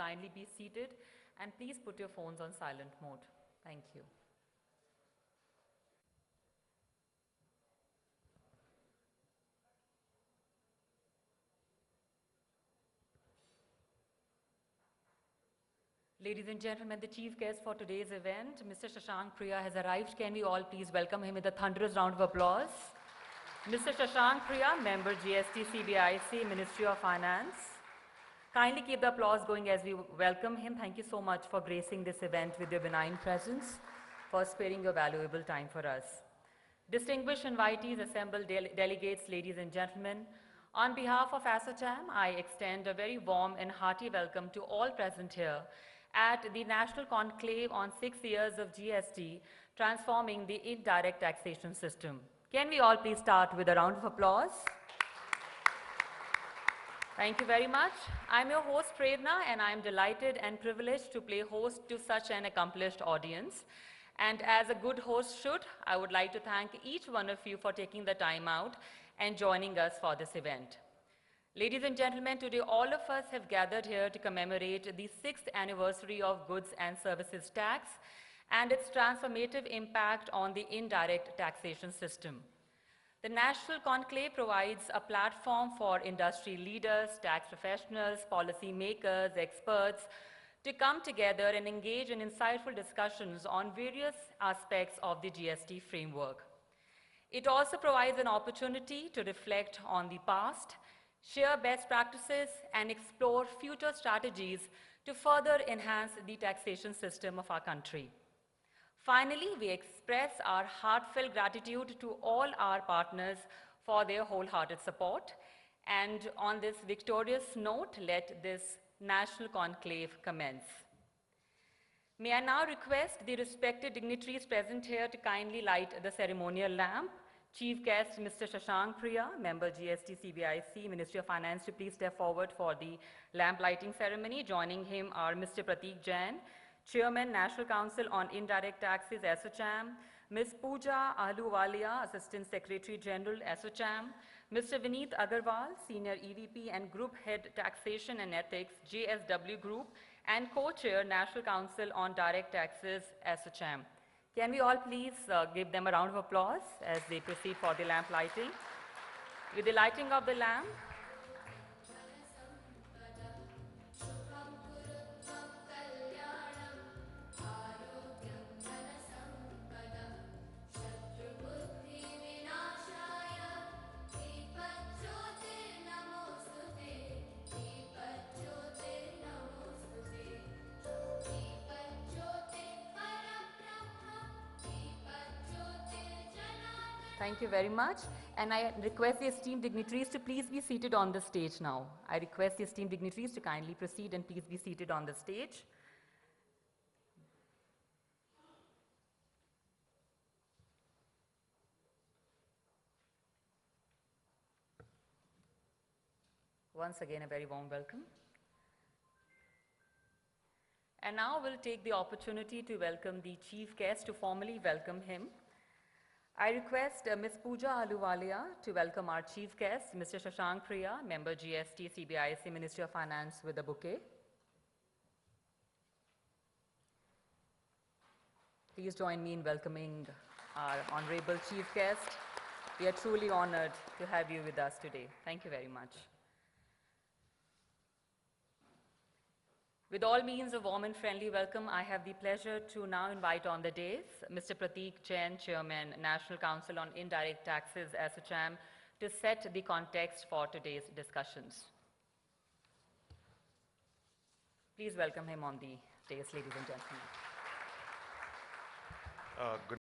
kindly be seated and please put your phones on silent mode. Thank you. Ladies and gentlemen, the chief guest for today's event, Mr. Shashank Priya, has arrived. Can we all please welcome him with a thunderous round of applause? Mr. Shashank Priya, member GST CBIC, Ministry of Finance. Kindly keep the applause going as we welcome him. Thank you so much for gracing this event with your benign presence, for sparing your valuable time for us. Distinguished invitees, assembled delegates, ladies and gentlemen, on behalf of ASSOCHAM, I extend a very warm and hearty welcome to all present here at the National Conclave on 6 years of GST, transforming the indirect taxation system. Can we all please start with a round of applause? Thank you very much. I'm your host, Prerna, and I'm delighted and privileged to play host to such an accomplished audience. And as a good host should, I would like to thank each one of you for taking the time out and joining us for this event. Ladies and gentlemen, today all of us have gathered here to commemorate the 6th anniversary of Goods and Services Tax and its transformative impact on the indirect taxation system. The National Conclave provides a platform for industry leaders, tax professionals, policy makers, experts to come together and engage in insightful discussions on various aspects of the GST framework. It also provides an opportunity to reflect on the past, share best practices, and explore future strategies to further enhance the taxation system of our country. Finally, we express our heartfelt gratitude to all our partners for their wholehearted support. And on this victorious note, let this National Conclave commence. May I now request the respected dignitaries present here to kindly light the ceremonial lamp. Chief guest, Mr. Shashank Priya, member GST CBIC, Ministry of Finance, to please step forward for the lamp lighting ceremony. Joining him are Mr. Prateek Jain, Chairman, National Council on Indirect Taxes, ASSOCHAM, Ms. Pooja Ahluwalia, Assistant Secretary General, ASSOCHAM, Mr. Vineet Agarwal, Senior EVP and Group Head Taxation and Ethics, JSW Group, and Co-Chair, National Council on Direct Taxes, ASSOCHAM. Can we all please give them a round of applause as they proceed for the lamp lighting? With the lighting of the lamp, thank you very much. And I request the esteemed dignitaries to please be seated on the stage now. I request the esteemed dignitaries to kindly proceed and please be seated on the stage. Once again, a very warm welcome. And now we'll take the opportunity to welcome the chief guest, to formally welcome him. I request Ms. Pooja Ahluwalia to welcome our chief guest, Mr. Shashank Priya, member GST CBIC, Ministry of Finance, with a bouquet. Please join me in welcoming our honorable chief guest. We are truly honored to have you with us today. Thank you very much. With all means of warm and friendly welcome, I have the pleasure to now invite on the dais Mr. Prateek Jain, Chairman, National Council on Indirect Taxes, ASSOCHAM, to set the context for today's discussions. Please welcome him on the dais, ladies and gentlemen. Good